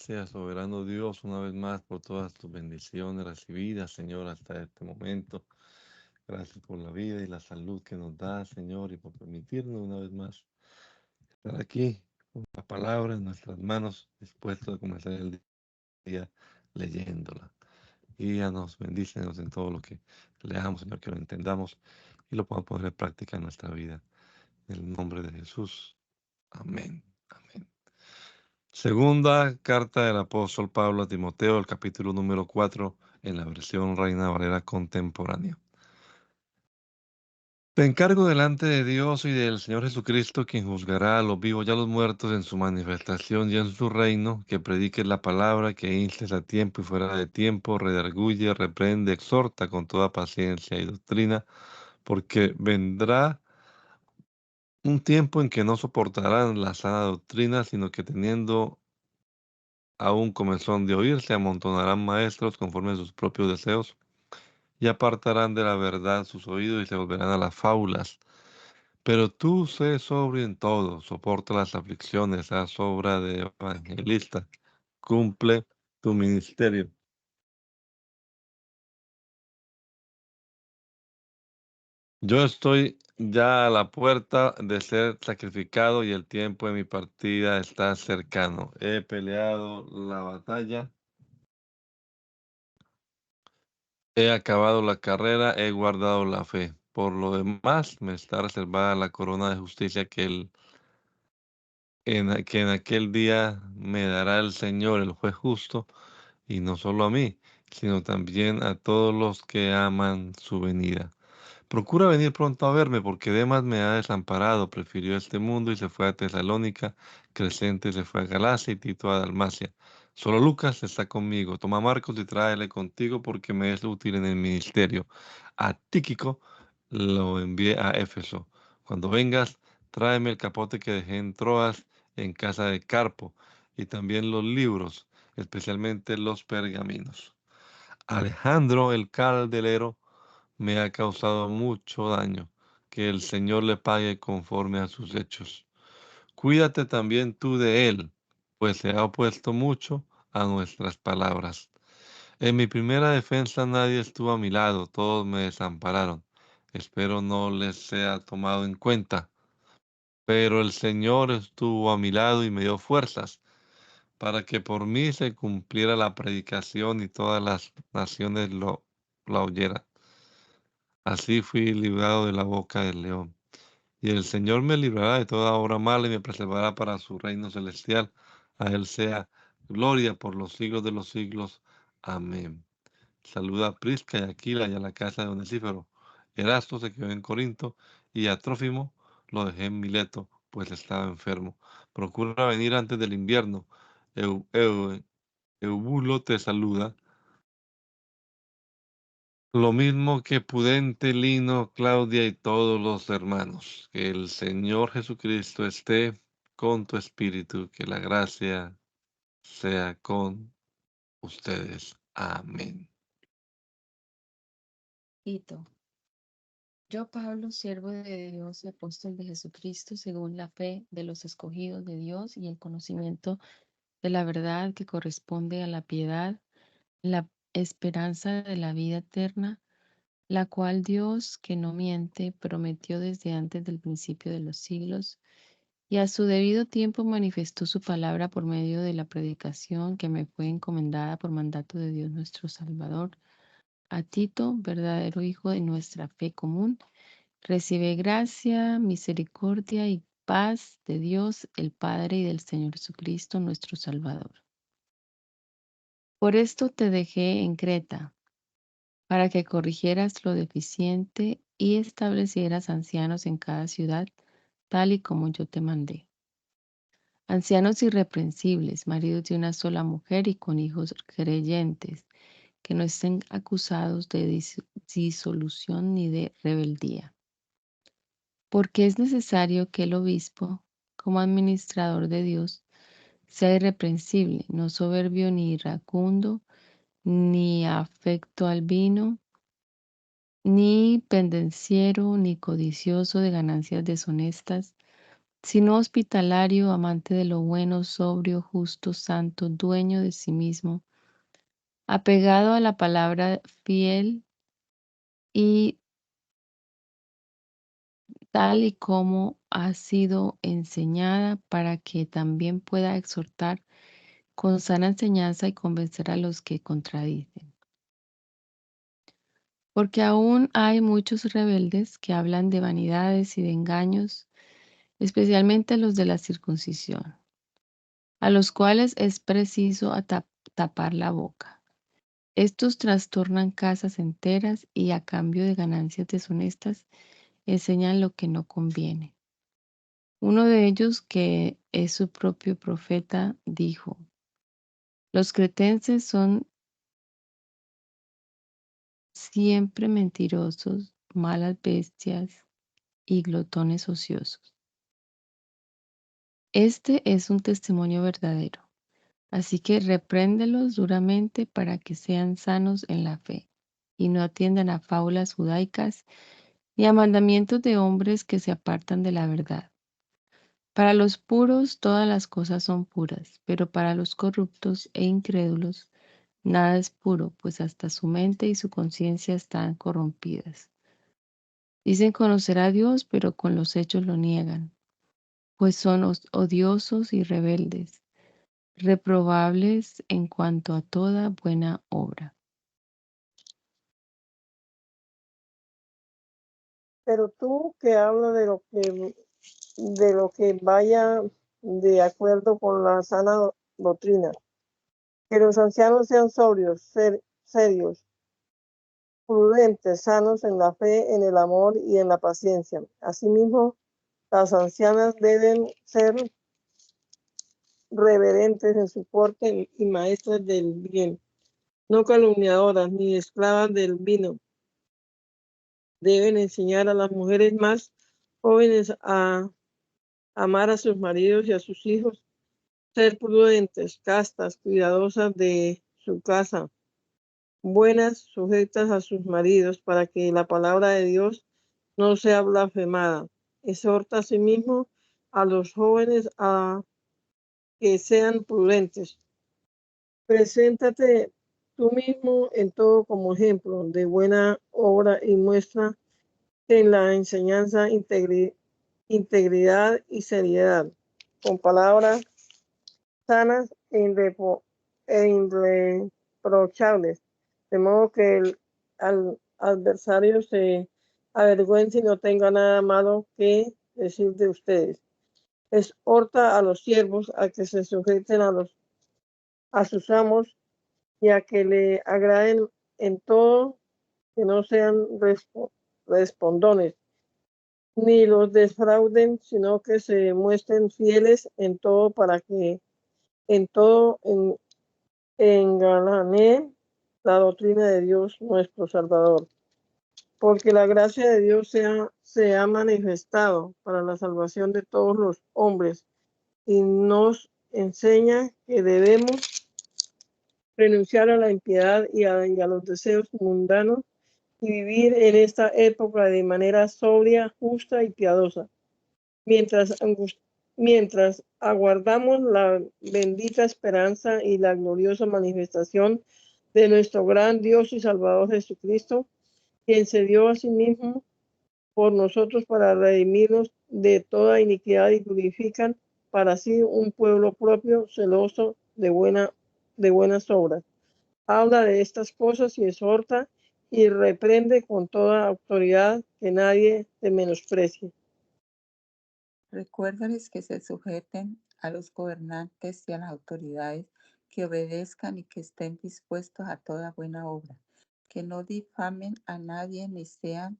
gracias, soberano Dios, una vez más por todas tus bendiciones recibidas, Señor, hasta este momento. Gracias por la vida y la salud que nos da, Señor, y por permitirnos una vez más estar aquí con la palabra en nuestras manos, dispuestos a comenzar el día leyéndola. Guíanos, bendícenos en todo lo que leamos, Señor, que lo entendamos y lo podamos poner en práctica en nuestra vida. En el nombre de Jesús. Amén. Amén. Segunda carta del apóstol Pablo a Timoteo, el capítulo número 4, en la versión Reina Valera contemporánea. Te encargo delante de Dios y del Señor Jesucristo, quien juzgará a los vivos y a los muertos en su manifestación y en su reino, que prediques la palabra, que instes a tiempo y fuera de tiempo, redarguye, reprende, exhorta con toda paciencia y doctrina, porque vendrá un tiempo en que no soportarán la sana doctrina, sino que teniendo aún comezón de oír, se amontonarán maestros conforme a sus propios deseos, y apartarán de la verdad sus oídos y se volverán a las fábulas. Pero tú sé sobrio en todo, soporta las aflicciones, haz obra de evangelista, cumple tu ministerio. Yo estoy ya a la puerta de ser sacrificado y el tiempo de mi partida está cercano. He peleado la batalla, he acabado la carrera, he guardado la fe. Por lo demás, me está reservada la corona de justicia que en aquel día me dará el Señor, el juez justo, y no solo a mí, sino también a todos los que aman su venida. Procura venir pronto a verme, porque Demas me ha desamparado, prefirió este mundo y se fue a Tesalónica, Crescente se fue a Galacia y Tito a Dalmacia. Solo Lucas está conmigo. Toma a Marcos y tráele contigo porque me es útil en el ministerio. A Tíquico lo envié a Éfeso. Cuando vengas, tráeme el capote que dejé en Troas en casa de Carpo y también los libros, especialmente los pergaminos. Alejandro el caldelero me ha causado mucho daño. Que el Señor le pague conforme a sus hechos. Cuídate también tú de él, pues se ha opuesto mucho a nuestras palabras. En mi primera defensa nadie estuvo a mi lado, todos me desampararon. Espero no les sea tomado en cuenta. Pero el Señor estuvo a mi lado y me dio fuerzas para que por mí se cumpliera la predicación y todas las naciones la oyeran. Así fui librado de la boca del león. Y el Señor me librará de toda obra mala y me preservará para su reino celestial. A Él sea gloria por los siglos de los siglos. Amén. Saluda a Prisca y a Aquila y a la casa de Onesífero. Erasto se quedó en Corinto y a Trófimo lo dejé en Mileto, pues estaba enfermo. Procura venir antes del invierno. Eubulo te saluda. Lo mismo que Pudente, Lino, Claudia y todos los hermanos. Que el Señor Jesucristo esté con tu espíritu, que la gracia sea con ustedes. Amén. Tito. Yo, Pablo, siervo de Dios y apóstol de Jesucristo, según la fe de los escogidos de Dios y el conocimiento de la verdad que corresponde a la piedad, la esperanza de la vida eterna, la cual Dios, que no miente, prometió desde antes del principio de los siglos, y a su debido tiempo manifestó su palabra por medio de la predicación que me fue encomendada por mandato de Dios nuestro Salvador. A Tito, verdadero hijo de nuestra fe común, recibe gracia, misericordia y paz de Dios el Padre y del Señor Jesucristo nuestro Salvador. Por esto te dejé en Creta, para que corrigieras lo deficiente y establecieras ancianos en cada ciudad, tal y como yo te mandé. Ancianos irreprensibles, maridos de una sola mujer y con hijos creyentes, que no estén acusados de disolución ni de rebeldía. Porque es necesario que el obispo, como administrador de Dios, sea irreprensible, no soberbio ni iracundo, ni afecto al vino, ni pendenciero, ni codicioso de ganancias deshonestas, sino hospitalario, amante de lo bueno, sobrio, justo, santo, dueño de sí mismo, apegado a la palabra fiel y tal y como ha sido enseñada para que también pueda exhortar con sana enseñanza y convencer a los que contradicen. Porque aún hay muchos rebeldes que hablan de vanidades y de engaños, especialmente los de la circuncisión, a los cuales es preciso tapar la boca. Estos trastornan casas enteras y a cambio de ganancias deshonestas enseñan lo que no conviene. Uno de ellos, que es su propio profeta, dijo: los cretenses son siempre mentirosos, malas bestias y glotones ociosos. Este es un testimonio verdadero, así que repréndelos duramente para que sean sanos en la fe y no atiendan a fábulas judaicas ni a mandamientos de hombres que se apartan de la verdad. Para los puros todas las cosas son puras, pero para los corruptos e incrédulos nada es puro, pues hasta su mente y su conciencia están corrompidas. Dicen conocer a Dios, pero con los hechos lo niegan, pues son odiosos y rebeldes, reprobables en cuanto a toda buena obra. Pero tú que hablas de lo que vaya de acuerdo con la sana doctrina, que los ancianos sean sobrios, serios, prudentes, sanos en la fe, en el amor y en la paciencia. Asimismo, las ancianas deben ser reverentes en su porte y maestras del bien, no calumniadoras ni esclavas del vino. Deben enseñar a las mujeres más jóvenes a amar a sus maridos y a sus hijos, ser prudentes, castas, cuidadosas de su casa, buenas, sujetas a sus maridos, para que la palabra de Dios no sea blasfemada. Exhorta asimismo a los jóvenes a que sean prudentes. Preséntate tú mismo en todo como ejemplo de buena obra y muestra en la enseñanza integridad y seriedad, con palabras sanas e irreprochables, de modo que el adversario se avergüence y no tenga nada malo que decir de ustedes. Exhorta a los siervos a que se sujeten a sus amos y a que le agraden en todo, que no sean respondones, ni los defrauden, sino que se muestren fieles en todo para que en todo engalaneen la doctrina de Dios nuestro Salvador. Porque la gracia de Dios se ha manifestado para la salvación de todos los hombres y nos enseña que debemos renunciar a la impiedad y a los deseos mundanos y vivir en esta época de manera sobria, justa y piadosa, mientras aguardamos la bendita esperanza y la gloriosa manifestación de nuestro gran Dios y Salvador Jesucristo, quien se dio a sí mismo por nosotros para redimirnos de toda iniquidad y purifican para sí un pueblo propio, celoso de buenas obras. Habla de estas cosas y exhorta y reprende con toda autoridad, que nadie te menosprecie. Recuérdales que se sujeten a los gobernantes y a las autoridades, que obedezcan y que estén dispuestos a toda buena obra, que no difamen a nadie ni sean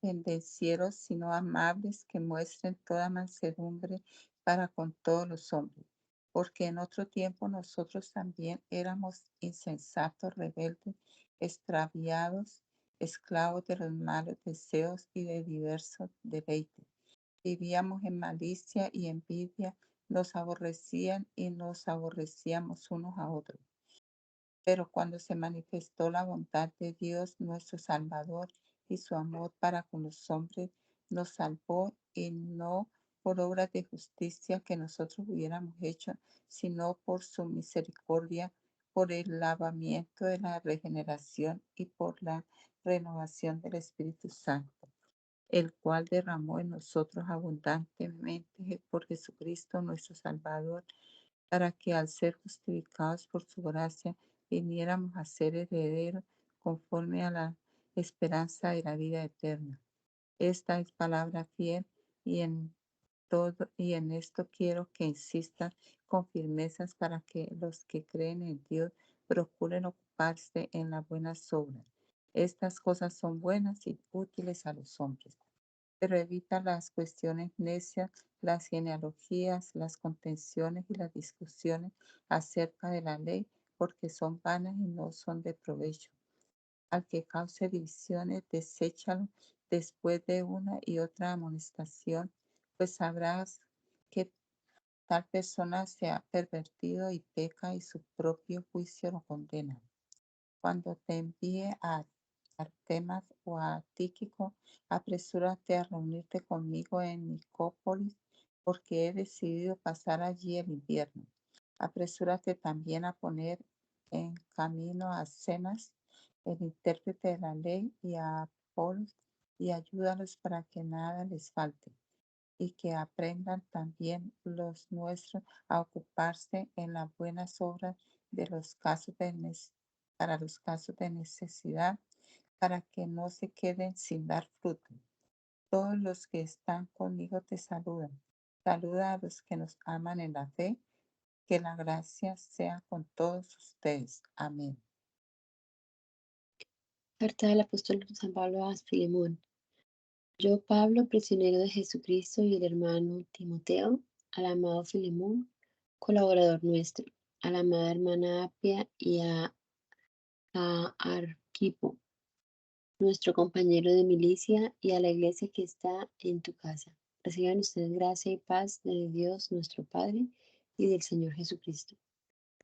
pendencieros, sino amables, que muestren toda mansedumbre para con todos los hombres. Porque en otro tiempo nosotros también éramos insensatos, rebeldes, extraviados, esclavos de los malos deseos y de diversos deleites. Vivíamos en malicia y envidia, nos aborrecían y nos aborrecíamos unos a otros. Pero cuando se manifestó la bondad de Dios nuestro Salvador y su amor para con los hombres, nos salvó y no por obras de justicia que nosotros hubiéramos hecho, sino por su misericordia, por el lavamiento de la regeneración y por la renovación del Espíritu Santo, el cual derramó en nosotros abundantemente por Jesucristo nuestro Salvador, para que al ser justificados por su gracia viniéramos a ser herederos conforme a la esperanza de la vida eterna. Esta es palabra fiel y en esto quiero que insistan con firmezas para que los que creen en Dios procuren ocuparse en las buenas obras. Estas cosas son buenas y útiles a los hombres, pero evita las cuestiones necias, las genealogías, las contenciones y las discusiones acerca de la ley, porque son vanas y no son de provecho. Al que cause divisiones, deséchalo después de una y otra amonestación, pues sabrás que tal persona se ha pervertido y peca y su propio juicio lo condena. Cuando te envíe a Artemas o a Tíquico, apresúrate a reunirte conmigo en Nicópolis, porque he decidido pasar allí el invierno. Apresúrate también a poner en camino a Zenas, el intérprete de la ley, y a Apolos, y ayúdalos para que nada les falte, y que aprendan también los nuestros a ocuparse en las buenas obras de los casos para los casos de necesidad, para que no se queden sin dar fruto. Todos los que están conmigo te saludan. Saluda a los que nos aman en la fe. Que la gracia sea con todos ustedes. Amén. Carta del apóstol San Pablo a Filemón. Yo, Pablo, prisionero de Jesucristo, y el hermano Timoteo, al amado Filemón, colaborador nuestro, a la amada hermana Apia y a Arquipo, nuestro compañero de milicia, y a la iglesia que está en tu casa. Reciban ustedes gracia y paz de Dios nuestro Padre y del Señor Jesucristo.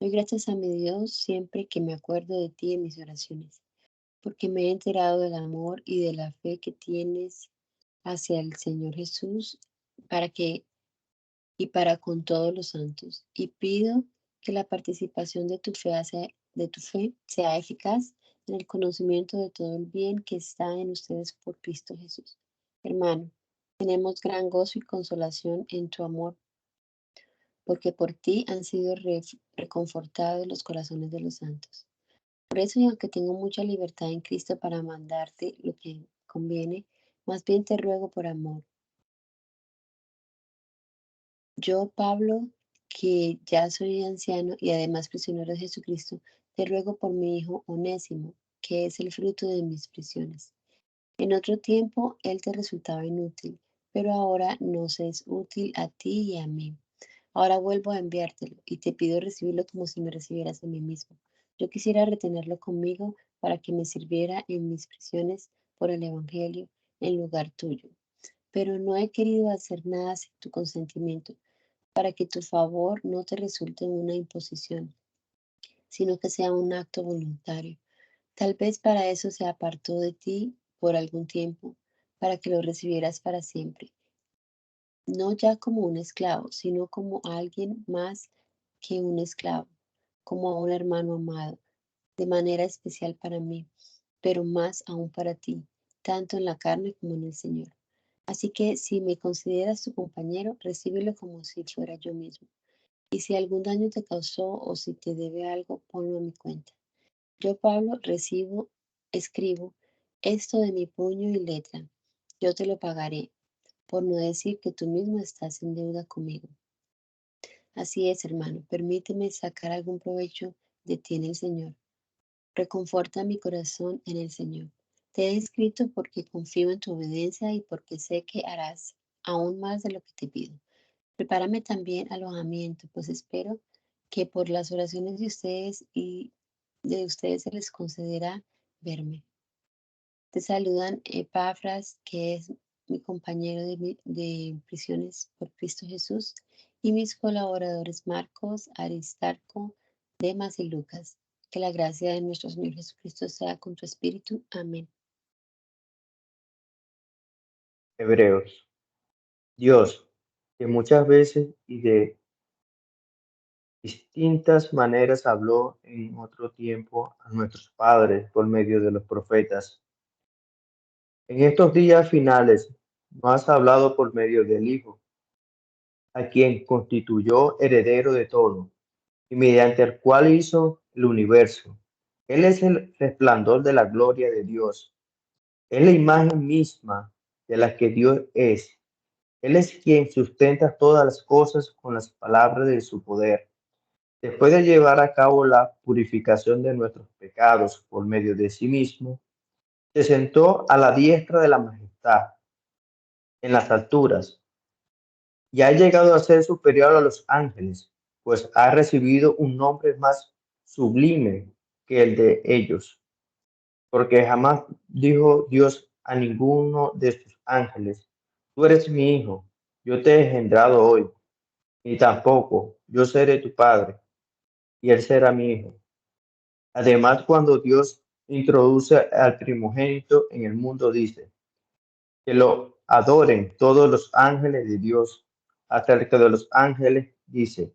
Doy gracias a mi Dios siempre que me acuerdo de ti en mis oraciones, porque me he enterado del amor y de la fe que tienes hacia el Señor Jesús para que y para con todos los santos. Y pido que la participación de tu fe sea eficaz en el conocimiento de todo el bien que está en ustedes por Cristo Jesús. Hermano, tenemos gran gozo y consolación en tu amor, porque por ti han sido reconfortados los corazones de los santos. Por eso, y aunque tengo mucha libertad en Cristo para mandarte lo que conviene, más bien te ruego por amor. Yo, Pablo, que ya soy anciano y además prisionero de Jesucristo, te ruego por mi hijo Onésimo, que es el fruto de mis prisiones. En otro tiempo él te resultaba inútil, pero ahora nos es útil a ti y a mí. Ahora vuelvo a enviártelo y te pido recibirlo como si me recibieras a mí mismo. Yo quisiera retenerlo conmigo para que me sirviera en mis prisiones por el Evangelio en lugar tuyo. Pero no he querido hacer nada sin tu consentimiento, para que tu favor no te resulte una imposición, sino que sea un acto voluntario. Tal vez para eso se apartó de ti por algún tiempo, para que lo recibieras para siempre, no ya como un esclavo, sino como alguien más que un esclavo, como a un hermano amado, de manera especial para mí, pero más aún para ti, tanto en la carne como en el Señor. Así que si me consideras tu compañero, recíbelo como si fuera yo mismo. Y si algún daño te causó o si te debe algo, ponlo a mi cuenta. Yo, Pablo, escribo esto de mi puño y letra. Yo te lo pagaré, por no decir que tú mismo estás en deuda conmigo. Así es, hermano, permíteme sacar algún provecho de ti en el Señor. Reconforta mi corazón en el Señor. Te he escrito porque confío en tu obediencia y porque sé que harás aún más de lo que te pido. Prepárame también alojamiento, pues espero que por las oraciones de ustedes se les concederá verme. Te saludan Epafras, que es mi compañero de prisiones por Cristo Jesús, y mis colaboradores Marcos, Aristarco, Demas y Lucas. Que la gracia de nuestro Señor Jesucristo sea con tu espíritu. Amén. Hebreos. Dios, que muchas veces y de distintas maneras habló en otro tiempo a nuestros padres por medio de los profetas. En estos días finales no has hablado por medio del Hijo, a quien constituyó heredero de todo, y mediante el cual hizo el universo. Él es el resplandor de la gloria de Dios. Es la imagen misma de la que Dios es. Él es quien sustenta todas las cosas con las palabras de su poder. Después de llevar a cabo la purificación de nuestros pecados por medio de sí mismo, se sentó a la diestra de la majestad en las alturas y ha llegado a ser superior a los ángeles, pues ha recibido un nombre más sublime que el de ellos, porque jamás dijo Dios a ninguno de sus ángeles, tú eres mi hijo, yo te he engendrado hoy, ni tampoco yo seré tu padre, y él será mi hijo. Además, cuando Dios introduce al primogénito en el mundo, dice que lo adoren todos los ángeles de Dios. Acerca de los ángeles, dice,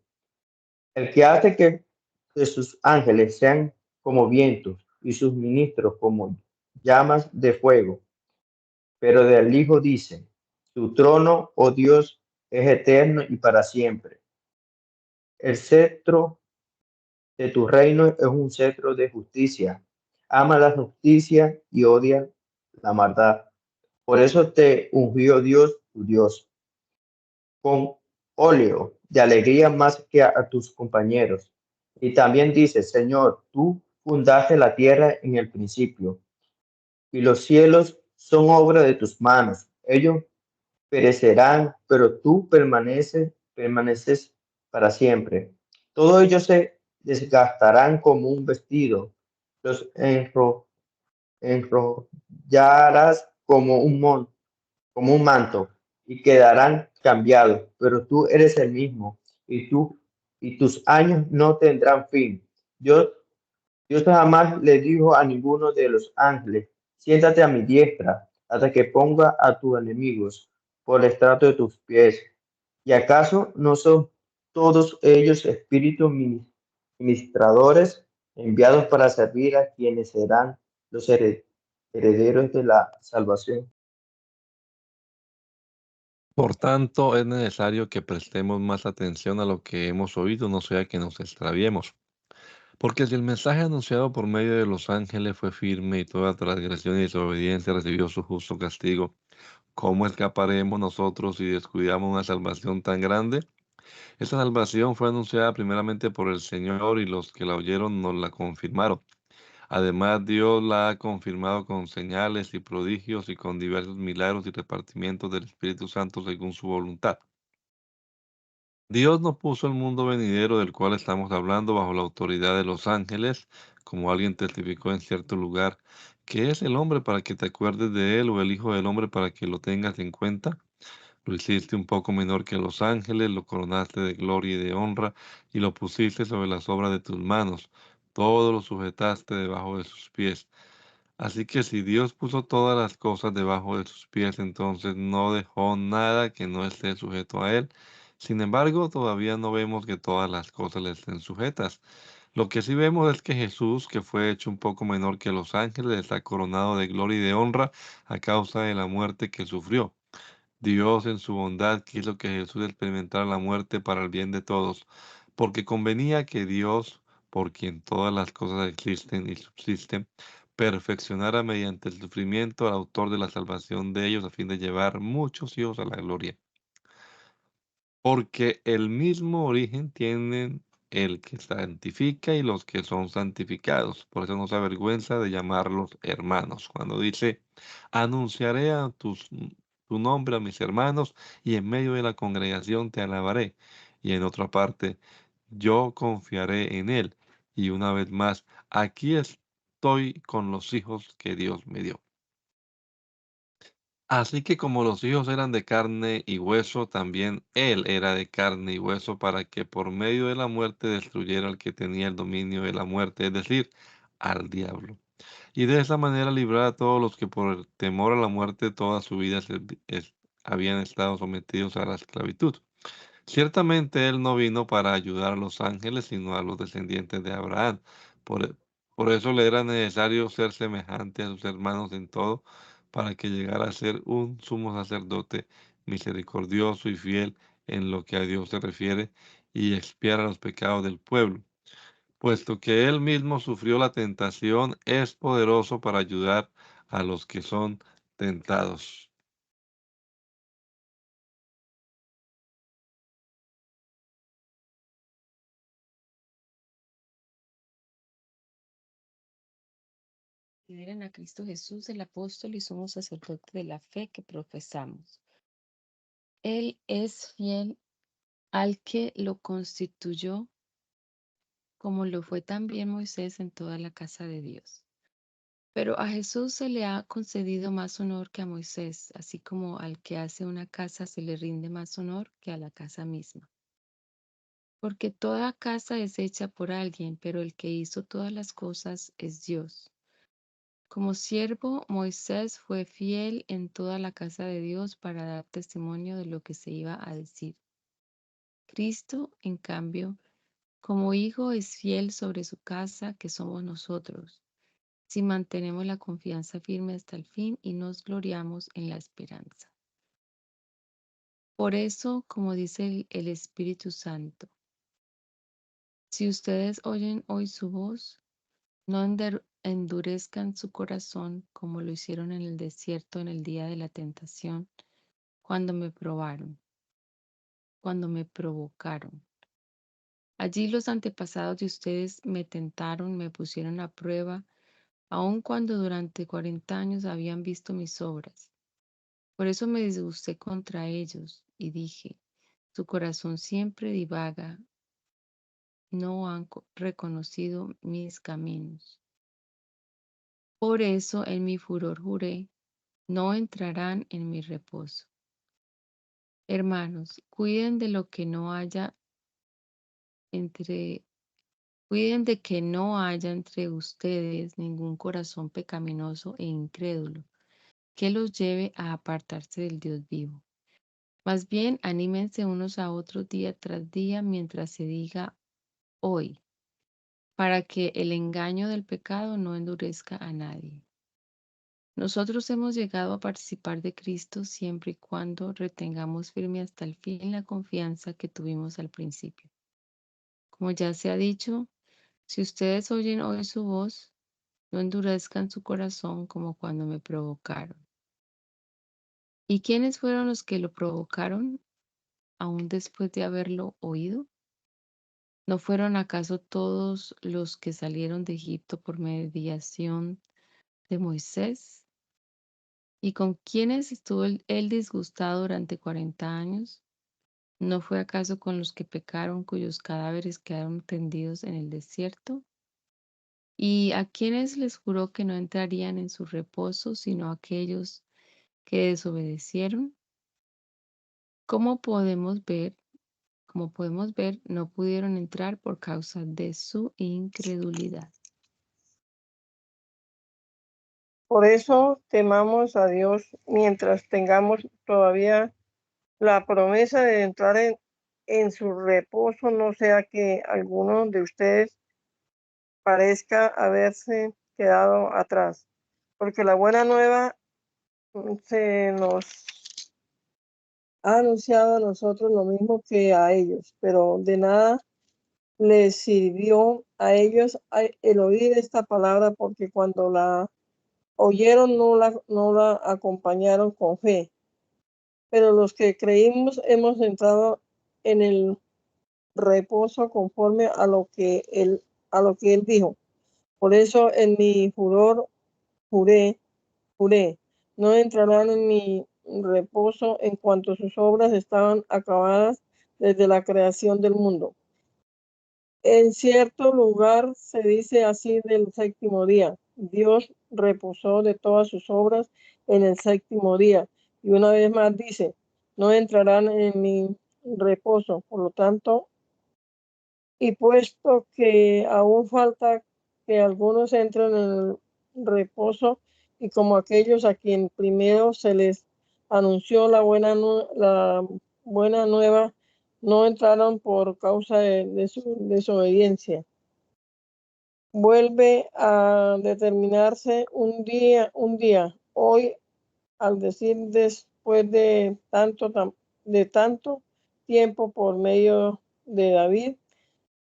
el que hace que sus ángeles sean como vientos y sus ministros como llamas de fuego. Pero del Hijo dice, tu trono, oh Dios, es eterno y para siempre. El cetro de tu reino es un cetro de justicia. Ama la justicia y odia la maldad. Por eso te ungió Dios, tu Dios, con óleo de alegría más que a tus compañeros. Y también dice, Señor, tú fundaste la tierra en el principio, y los cielos son obra de tus manos. Ellos perecerán, pero tú permaneces para siempre. Todos ellos se desgastarán como un vestido, los enrollarás como un manto y quedarán cambiados, pero tú eres el mismo y tus años no tendrán fin. Dios, Dios jamás le dijo a ninguno de los ángeles, siéntate a mi diestra hasta que ponga a tus enemigos por el estrato de tus pies. ¿Y acaso no son todos ellos espíritus ministradores enviados para servir a quienes serán los herederos de la salvación? Por tanto, es necesario que prestemos más atención a lo que hemos oído, no sea que nos extraviemos. Porque si el mensaje anunciado por medio de los ángeles fue firme y toda transgresión y desobediencia recibió su justo castigo, ¿cómo escaparemos nosotros si descuidamos una salvación tan grande? Esta salvación fue anunciada primeramente por el Señor y los que la oyeron nos la confirmaron. Además, Dios la ha confirmado con señales y prodigios y con diversos milagros y repartimientos del Espíritu Santo según su voluntad. Dios no puso el mundo venidero del cual estamos hablando bajo la autoridad de los ángeles, como alguien testificó en cierto lugar, ¿qué es el hombre para que te acuerdes de él o el hijo del hombre para que lo tengas en cuenta? Lo hiciste un poco menor que los ángeles, lo coronaste de gloria y de honra y lo pusiste sobre las obras de tus manos. Todo lo sujetaste debajo de sus pies. Así que si Dios puso todas las cosas debajo de sus pies, entonces no dejó nada que no esté sujeto a él. Sin embargo, todavía no vemos que todas las cosas le estén sujetas. Lo que sí vemos es que Jesús, que fue hecho un poco menor que los ángeles, está coronado de gloria y de honra a causa de la muerte que sufrió. Dios en su bondad quiso que Jesús experimentara la muerte para el bien de todos, porque convenía que Dios, por quien todas las cosas existen y subsisten, perfeccionara mediante el sufrimiento al autor de la salvación de ellos a fin de llevar muchos hijos a la gloria. Porque el mismo origen tienen el que santifica y los que son santificados. Por eso no se avergüenza de llamarlos hermanos. Cuando dice, anunciaré tu nombre a mis hermanos y en medio de la congregación te alabaré. Y en otra parte, yo confiaré en él. Y una vez más, aquí estoy con los hijos que Dios me dio. Así que como los hijos eran de carne y hueso, también él era de carne y hueso para que por medio de la muerte destruyera al que tenía el dominio de la muerte, es decir, al diablo. Y de esa manera librar a todos los que por el temor a la muerte toda su vida habían estado sometidos a la esclavitud. Ciertamente Él no vino para ayudar a los ángeles, sino a los descendientes de Abraham. Por, por eso le era necesario ser semejante a sus hermanos en todo, para que llegara a ser un sumo sacerdote misericordioso y fiel en lo que a Dios se refiere, y expiara los pecados del pueblo. Puesto que Él mismo sufrió la tentación, es poderoso para ayudar a los que son tentados. Consideren a Cristo Jesús, el apóstol y sumo sacerdote de la fe que profesamos. Él es fiel al que lo constituyó, como lo fue también Moisés en toda la casa de Dios. Pero a Jesús se le ha concedido más honor que a Moisés, así como al que hace una casa se le rinde más honor que a la casa misma. Porque toda casa es hecha por alguien, pero el que hizo todas las cosas es Dios. Como siervo, Moisés fue fiel en toda la casa de Dios para dar testimonio de lo que se iba a decir. Cristo, en cambio, como hijo es fiel sobre su casa, que somos nosotros, si mantenemos la confianza firme hasta el fin y nos gloriamos en la esperanza. Por eso, como dice el Espíritu Santo, si ustedes oyen hoy su voz, no endurezcan su corazón como lo hicieron en el desierto en el día de la tentación, cuando me probaron, cuando me provocaron. Allí los antepasados de ustedes me tentaron, me pusieron a prueba, aun cuando durante 40 años habían visto mis obras. Por eso me disgusté contra ellos y dije, su corazón siempre divaga, no han reconocido mis caminos. Por eso en mi furor juré, no entrarán en mi reposo. Hermanos, cuiden de que no haya entre ustedes ningún corazón pecaminoso e incrédulo que los lleve a apartarse del Dios vivo. Más bien, anímense unos a otros día tras día mientras se diga hoy, para que el engaño del pecado no endurezca a nadie. Nosotros hemos llegado a participar de Cristo siempre y cuando retengamos firme hasta el fin la confianza que tuvimos al principio. Como ya se ha dicho, si ustedes oyen hoy su voz, no endurezcan su corazón como cuando me provocaron. ¿Y quiénes fueron los que lo provocaron aún después de haberlo oído? ¿No fueron acaso todos los que salieron de Egipto por mediación de Moisés? ¿Y con quiénes estuvo él disgustado durante 40 años? ¿No fue acaso con los que pecaron, cuyos cadáveres quedaron tendidos en el desierto? ¿Y a quienes les juró que no entrarían en su reposo, sino a aquellos que desobedecieron? Como podemos ver, no pudieron entrar por causa de su incredulidad. Por eso temamos a Dios mientras tengamos todavía la promesa de entrar en su reposo, no sea que alguno de ustedes parezca haberse quedado atrás, porque la buena nueva se nos ha anunciado a nosotros lo mismo que a ellos, pero de nada les sirvió a ellos el oír esta palabra, porque cuando la oyeron no la acompañaron con fe. Pero los que creímos hemos entrado en el reposo conforme a lo que él dijo. Por eso en mi furor juré, no entrarán en mi reposo en cuanto sus obras estaban acabadas desde la creación del mundo. En cierto lugar se dice así del séptimo día. Dios reposó de todas sus obras en el séptimo día. Y una vez más dice, no entrarán en mi reposo. Por lo tanto, y puesto que aún falta que algunos entren en el reposo, y como aquellos a quien primero se les anunció la buena nueva, no entraron por causa de su desobediencia. Vuelve a determinarse un día, hoy, al decir después de tanto tiempo por medio de David,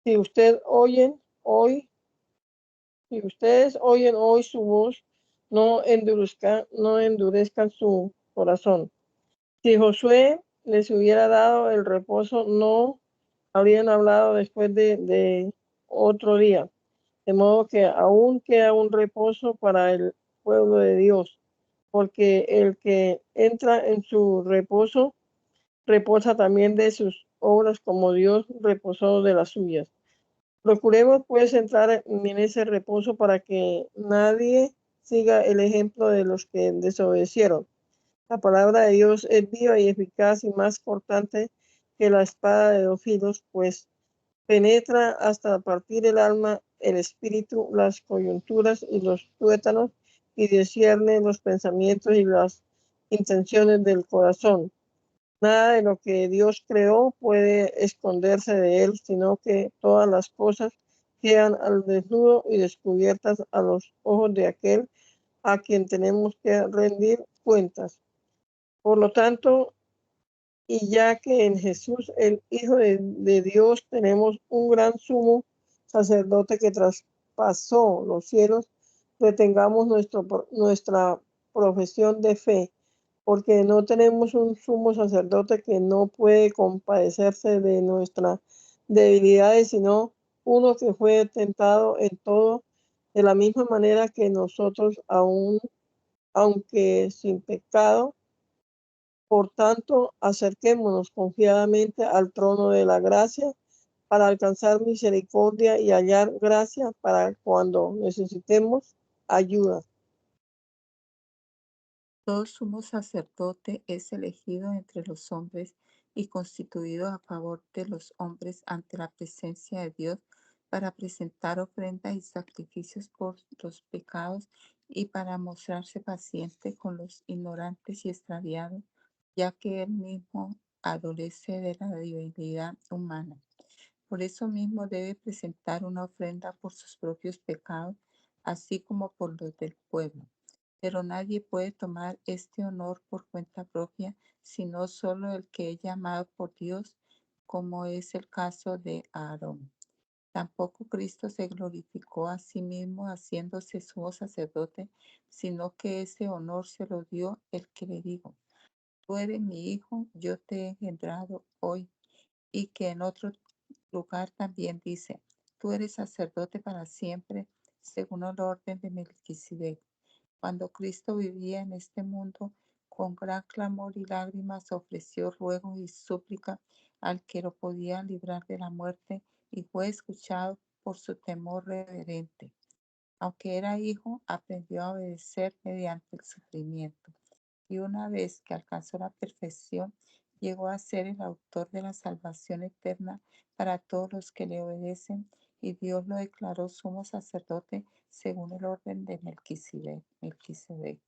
si ustedes oyen hoy su voz, no endurezcan su corazón. Si Josué les hubiera dado el reposo, no habrían hablado después de otro día. De modo que aún queda un reposo para el pueblo de Dios, porque el que entra en su reposo, reposa también de sus obras como Dios reposó de las suyas. Procuremos pues entrar en ese reposo para que nadie siga el ejemplo de los que desobedecieron. La palabra de Dios es viva y eficaz y más cortante que la espada de dos filos, pues penetra hasta partir el alma, el espíritu, las coyunturas y los tuétanos, y discierne los pensamientos y las intenciones del corazón. Nada de lo que Dios creó puede esconderse de él, sino que todas las cosas quedan al desnudo y descubiertas a los ojos de aquel a quien tenemos que rendir cuentas. Por lo tanto, y ya que en Jesús, el Hijo de Dios, tenemos un gran sumo sacerdote que traspasó los cielos, retengamos nuestra profesión de fe, porque no tenemos un sumo sacerdote que no puede compadecerse de nuestras debilidades, sino uno que fue tentado en todo de la misma manera que nosotros, aunque sin pecado. Por tanto, acerquémonos confiadamente al trono de la gracia para alcanzar misericordia y hallar gracia para cuando necesitemos ayuda. Todo sumo sacerdote es elegido entre los hombres y constituido a favor de los hombres ante la presencia de Dios para presentar ofrendas y sacrificios por los pecados y para mostrarse paciente con los ignorantes y extraviados, ya que él mismo adolece de la debilidad humana. Por eso mismo debe presentar una ofrenda por sus propios pecados, así como por los del pueblo. Pero nadie puede tomar este honor por cuenta propia, sino solo el que es llamado por Dios, como es el caso de Aarón. Tampoco Cristo se glorificó a sí mismo haciéndose sumo sacerdote, sino que ese honor se lo dio el que le dijo: Tú eres mi hijo, yo te he engendrado hoy. Y que en otro lugar también dice: Tú eres sacerdote para siempre, según el orden de Melquisedec. Cuando Cristo vivía en este mundo, con gran clamor y lágrimas ofreció ruego y súplica al que lo podía librar de la muerte, y fue escuchado por su temor reverente. Aunque era hijo, aprendió a obedecer mediante el sufrimiento. Y una vez que alcanzó la perfección, llegó a ser el autor de la salvación eterna para todos los que le obedecen, y Dios lo declaró sumo sacerdote según el orden de Melquisedec.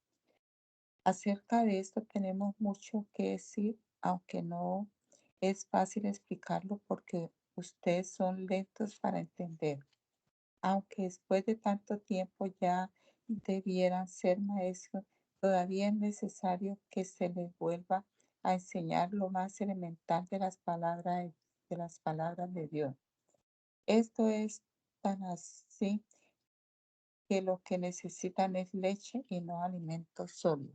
Acerca de esto tenemos mucho que decir, aunque no es fácil explicarlo porque ustedes son lentos para entender. Aunque después de tanto tiempo ya debieran ser maestros, todavía es necesario que se les vuelva a enseñar lo más elemental de las palabras de Dios. Esto es tan así que lo que necesitan es leche y no alimento sólido.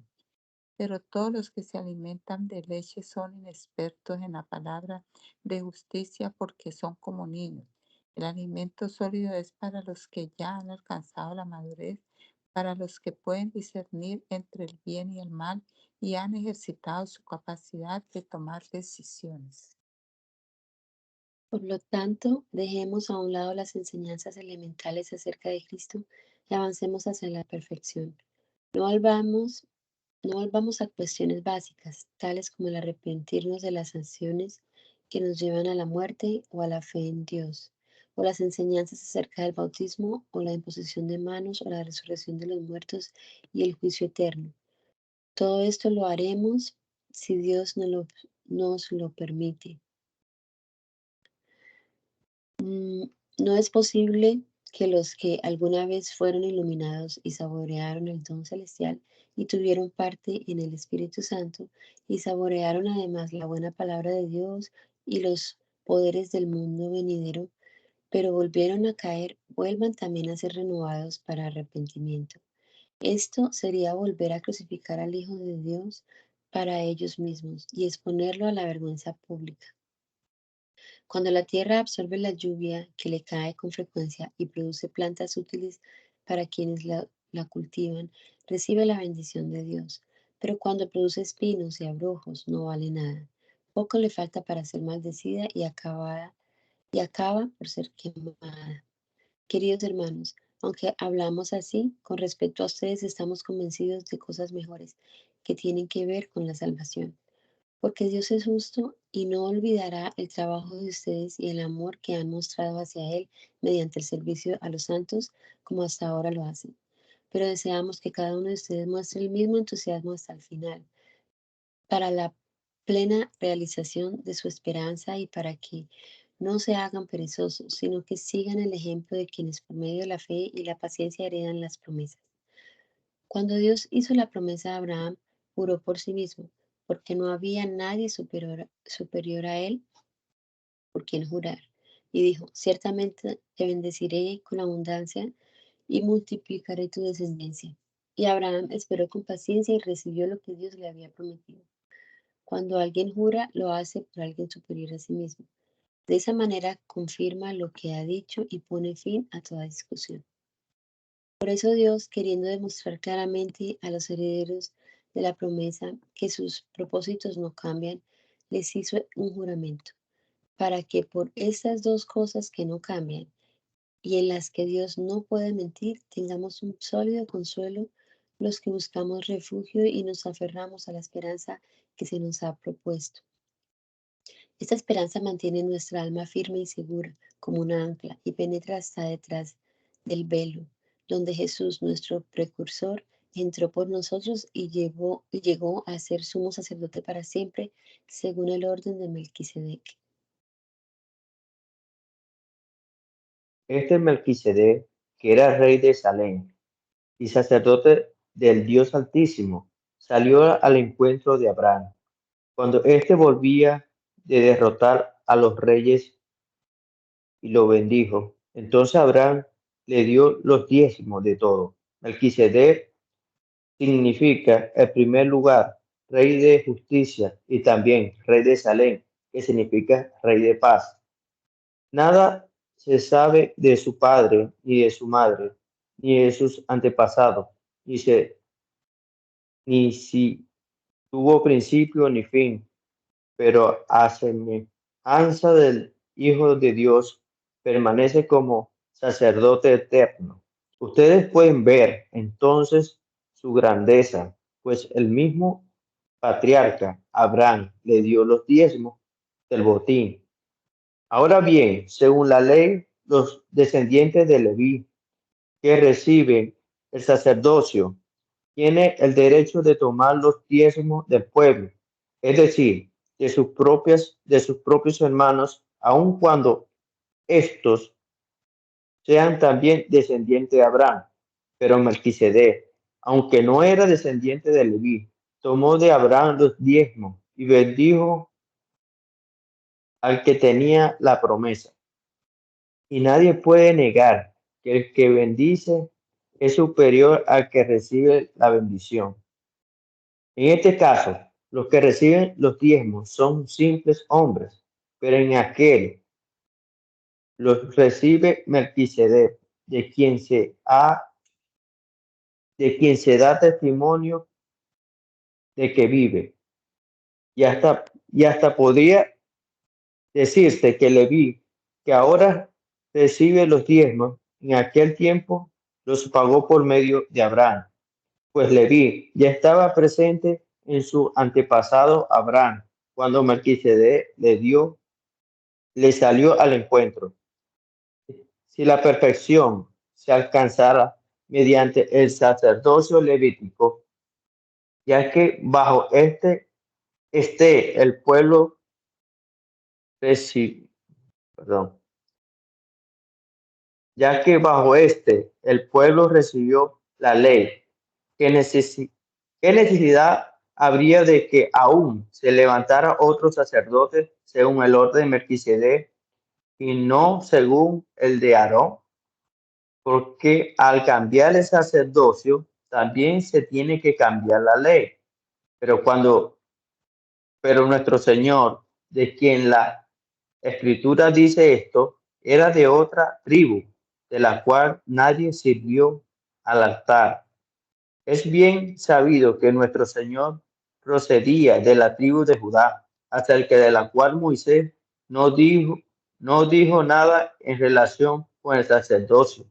Pero todos los que se alimentan de leche son inexpertos en la palabra de justicia porque son como niños. El alimento sólido es para los que ya han alcanzado la madurez, para los que pueden discernir entre el bien y el mal y han ejercitado su capacidad de tomar decisiones. Por lo tanto, dejemos a un lado las enseñanzas elementales acerca de Cristo y avancemos hacia la perfección. No volvamos, no volvamos a cuestiones básicas, tales como el arrepentirnos de las sanciones que nos llevan a la muerte o a la fe en Dios, o las enseñanzas acerca del bautismo o la imposición de manos o la resurrección de los muertos y el juicio eterno. Todo esto lo haremos si Dios nos lo permite. Mm, No es posible que los que alguna vez fueron iluminados y saborearon el don celestial y tuvieron parte en el Espíritu Santo y saborearon además la buena palabra de Dios y los poderes del mundo venidero, pero volvieron a caer, vuelvan también a ser renovados para arrepentimiento. Esto sería volver a crucificar al Hijo de Dios para ellos mismos y exponerlo a la vergüenza pública. Cuando la tierra absorbe la lluvia que le cae con frecuencia y produce plantas útiles para quienes la cultivan, recibe la bendición de Dios. Pero cuando produce espinos y abrojos, no vale nada. Poco le falta para ser maldecida y acaba por ser quemada. Queridos hermanos, aunque hablamos así, con respecto a ustedes estamos convencidos de cosas mejores que tienen que ver con la salvación. Porque Dios es justo y no olvidará el trabajo de ustedes y el amor que han mostrado hacia Él mediante el servicio a los santos, como hasta ahora lo hacen. Pero deseamos que cada uno de ustedes muestre el mismo entusiasmo hasta el final, para la plena realización de su esperanza y para que no se hagan perezosos, sino que sigan el ejemplo de quienes por medio de la fe y la paciencia heredan las promesas. Cuando Dios hizo la promesa a Abraham, juró por sí mismo, porque no había nadie superior a él por quien jurar. Y dijo, ciertamente te bendeciré con abundancia y multiplicaré tu descendencia. Y Abraham esperó con paciencia y recibió lo que Dios le había prometido. Cuando alguien jura, lo hace por alguien superior a sí mismo. De esa manera confirma lo que ha dicho y pone fin a toda discusión. Por eso Dios, queriendo demostrar claramente a los herederos de la promesa que sus propósitos no cambian, les hizo un juramento, para que por estas dos cosas que no cambian y en las que Dios no puede mentir, tengamos un sólido consuelo los que buscamos refugio y nos aferramos a la esperanza que se nos ha propuesto. Esta esperanza mantiene nuestra alma firme y segura como una ancla y penetra hasta detrás del velo, donde Jesús, nuestro precursor, entró por nosotros y llegó a ser sumo sacerdote para siempre, según el orden de Melquisedec. Este Melquisedec, que era rey de Salem y sacerdote del Dios Altísimo, salió al encuentro de Abraham cuando éste volvía de derrotar a los reyes y lo bendijo. Entonces Abraham le dio los diezmos de todo. Melquisedec significa, en primer lugar, rey de justicia y también rey de Salem, que significa rey de paz. Nada se sabe de su padre, ni de su madre, ni de sus antepasados, ni si tuvo principio ni fin, pero a semejanza del Hijo de Dios, permanece como sacerdote eterno. Ustedes pueden ver entonces su grandeza, pues el mismo patriarca Abraham le dio los diezmos del botín. Ahora bien, según la ley, los descendientes de Leví que reciben el sacerdocio tienen el derecho de tomar los diezmos del pueblo, es decir, de sus propios hermanos, aun cuando estos sean también descendientes de Abraham. Pero Melquisedec, aunque no era descendiente de Leví, tomó de Abraham los diezmos y bendijo al que tenía la promesa. Y nadie puede negar que el que bendice es superior al que recibe la bendición. En este caso, los que reciben los diezmos son simples hombres, pero en aquel los recibe Melquisedec, de quien se da testimonio de que vive. Y hasta podría decirse que Leví, que ahora recibe los diezmos, en aquel tiempo los pagó por medio de Abraham, pues Leví ya estaba presente en su antepasado Abraham, cuando Melquisedec le salió al encuentro. Si la perfección se alcanzara mediante el sacerdocio levítico, ya que bajo el pueblo reci- perdón, ya que bajo el pueblo recibió la ley. ¿Qué necesidad habría de que aún se levantara otro sacerdote según el orden de Melquisedec y no según el de Aarón? Porque al cambiar el sacerdocio, también se tiene que cambiar la ley. Pero pero nuestro Señor, de quien la Escritura dice esto, era de otra tribu, de la cual nadie sirvió al altar. Es bien sabido que nuestro Señor procedía de la tribu de Judá, acerca de la cual Moisés no dijo, no dijo nada en relación con el sacerdocio.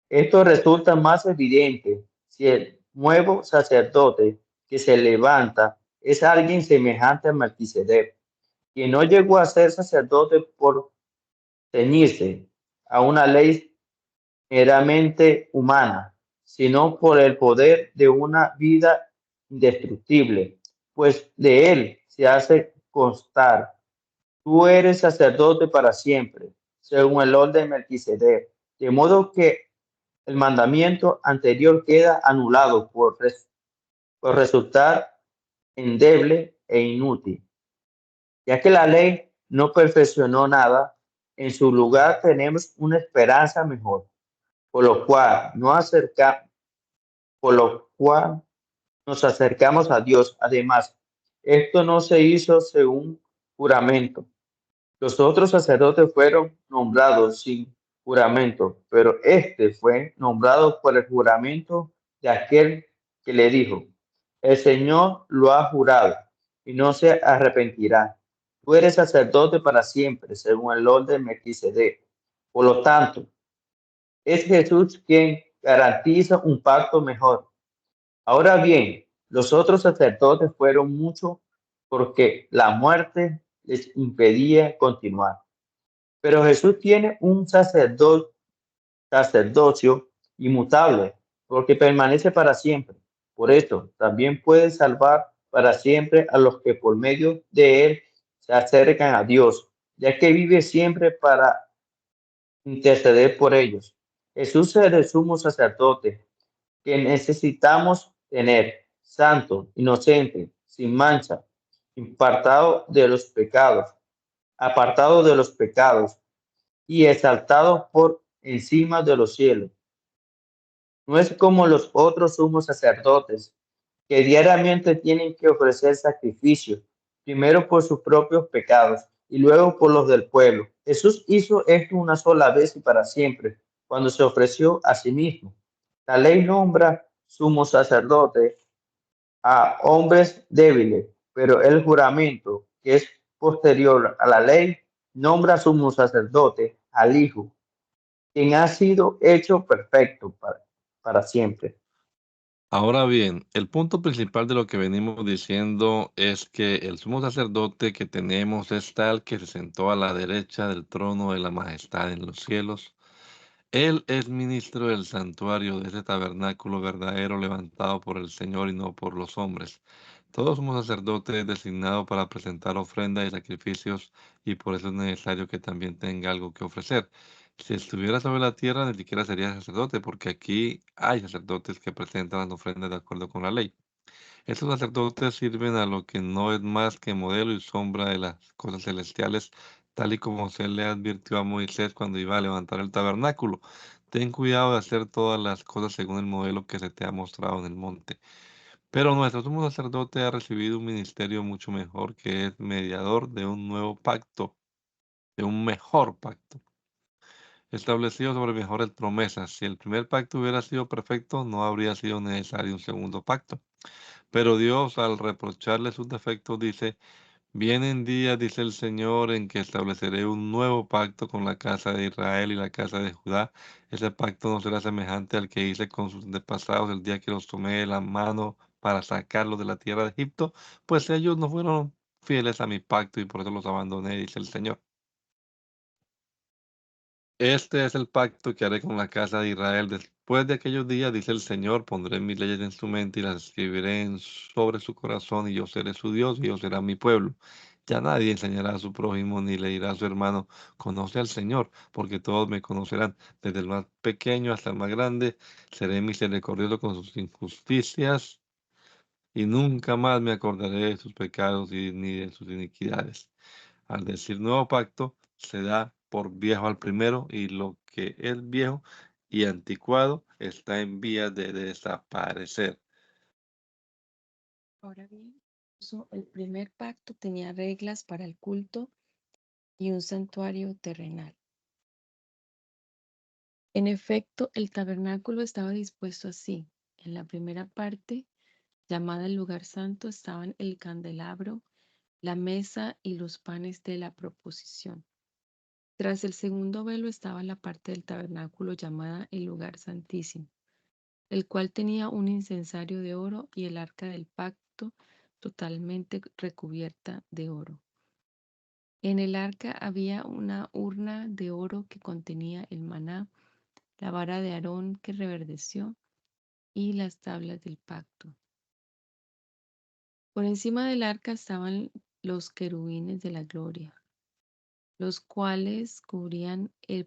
Esto resulta más evidente si el nuevo sacerdote que se levanta es alguien semejante a Melquisedec, quien no llegó a ser sacerdote por ceñirse a una ley meramente humana, sino por el poder de una vida indestructible, pues de él se hace constar: tú eres sacerdote para siempre, según el orden de Melquisedec, de modo que el mandamiento anterior queda anulado por resultar endeble e inútil. Ya que la ley no perfeccionó nada, en su lugar tenemos una esperanza mejor, por lo cual, por lo cual nos acercamos a Dios. Además, esto no se hizo según juramento. Los otros sacerdotes fueron nombrados sin juramento, pero este fue nombrado por el juramento de aquel que le dijo: el Señor lo ha jurado y no se arrepentirá. Tú eres sacerdote para siempre, según el orden de Melquisedec. Por lo tanto, es Jesús quien garantiza un pacto mejor. Ahora bien, los otros sacerdotes fueron muchos porque la muerte les impedía continuar. Pero Jesús tiene un sacerdocio inmutable, porque permanece para siempre. Por esto, también puede salvar para siempre a los que por medio de él se acercan a Dios, ya que vive siempre para interceder por ellos. Jesús es el sumo sacerdote que necesitamos tener, santo, inocente, sin mancha, apartado de los pecados y exaltado por encima de los cielos. No es como los otros sumos sacerdotes, que diariamente tienen que ofrecer sacrificios, primero por sus propios pecados y luego por los del pueblo. Jesús hizo esto una sola vez y para siempre, cuando se ofreció a sí mismo. La ley nombra sumo sacerdote a hombres débiles, pero el juramento, que es posterior a la ley, nombra sumo sacerdote al Hijo, quien ha sido hecho perfecto para siempre. Ahora bien, el punto principal de lo que venimos diciendo es que el sumo sacerdote que tenemos es tal que se sentó a la derecha del trono de la majestad en los cielos. Él es ministro del santuario de ese tabernáculo verdadero levantado por el Señor y no por los hombres. Todo sumo sacerdote es designado para presentar ofrendas y sacrificios, y por eso es necesario que también tenga algo que ofrecer. Si estuviera sobre la tierra, ni siquiera sería sacerdote, porque aquí hay sacerdotes que presentan las ofrendas de acuerdo con la ley. Estos sacerdotes sirven a lo que no es más que modelo y sombra de las cosas celestiales, tal y como se le advirtió a Moisés cuando iba a levantar el tabernáculo. Ten cuidado de hacer todas las cosas según el modelo que se te ha mostrado en el monte. Pero nuestro sumo sacerdote ha recibido un ministerio mucho mejor, que es mediador de un nuevo pacto, de un mejor pacto, establecido sobre mejores promesas. Si el primer pacto hubiera sido perfecto, no habría sido necesario un segundo pacto. Pero Dios, al reprocharle sus defectos, dice: vienen días, dice el Señor, en que estableceré un nuevo pacto con la casa de Israel y la casa de Judá. Ese pacto no será semejante al que hice con sus antepasados el día que los tomé de la mano para sacarlos de la tierra de Egipto, pues ellos no fueron fieles a mi pacto y por eso los abandoné, dice el Señor. Este es el pacto que haré con la casa de Israel después de aquellos días, dice el Señor. Pondré mis leyes en su mente y las escribiré sobre su corazón, y yo seré su Dios y ellos serán mi pueblo. Ya nadie enseñará a su prójimo ni le dirá a su hermano, conoce al Señor, porque todos me conocerán, desde el más pequeño hasta el más grande. Seré misericordioso con sus injusticias y nunca más me acordaré de sus pecados ni de sus iniquidades. Al decir nuevo pacto, se da por viejo al primero, y lo que es viejo y anticuado está en vías de desaparecer. Ahora bien, el primer pacto tenía reglas para el culto y un santuario terrenal. En efecto, el tabernáculo estaba dispuesto así. En la primera parte, llamada el lugar santo, estaban el candelabro, la mesa y los panes de la proposición. Tras el segundo velo estaba la parte del tabernáculo llamada el lugar santísimo, el cual tenía un incensario de oro y el arca del pacto totalmente recubierta de oro. En el arca había una urna de oro que contenía el maná, la vara de Aarón que reverdeció y las tablas del pacto. Por encima del arca estaban los querubines de la gloria, los cuales cubrían el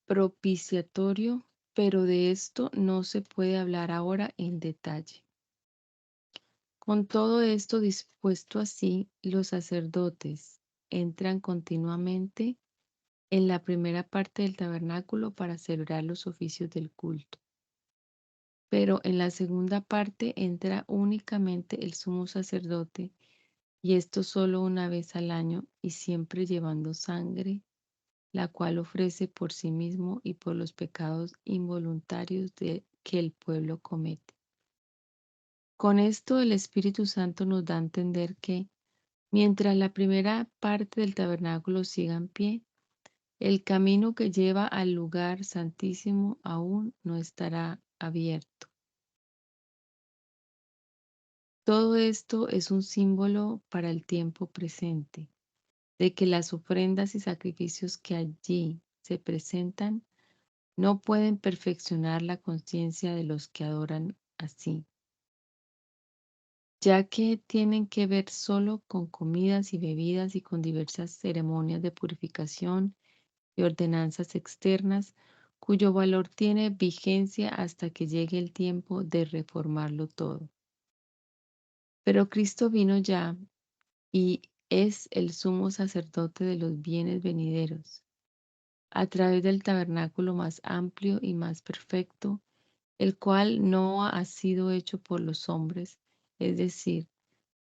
propiciatorio, pero de esto no se puede hablar ahora en detalle. Con todo esto dispuesto así, los sacerdotes entran continuamente en la primera parte del tabernáculo para celebrar los oficios del culto. Pero en la segunda parte entra únicamente el sumo sacerdote, y esto solo una vez al año, y siempre llevando sangre, la cual ofrece por sí mismo y por los pecados involuntarios que el pueblo comete. Con esto el Espíritu Santo nos da a entender que, mientras la primera parte del tabernáculo siga en pie, el camino que lleva al lugar santísimo aún no estará abierto. Todo esto es un símbolo para el tiempo presente, de que las ofrendas y sacrificios que allí se presentan no pueden perfeccionar la conciencia de los que adoran así, ya que tienen que ver solo con comidas y bebidas y con diversas ceremonias de purificación y ordenanzas externas, cuyo valor tiene vigencia hasta que llegue el tiempo de reformarlo todo. Pero Cristo vino ya y es el sumo sacerdote de los bienes venideros, a través del tabernáculo más amplio y más perfecto, el cual no ha sido hecho por los hombres, es decir,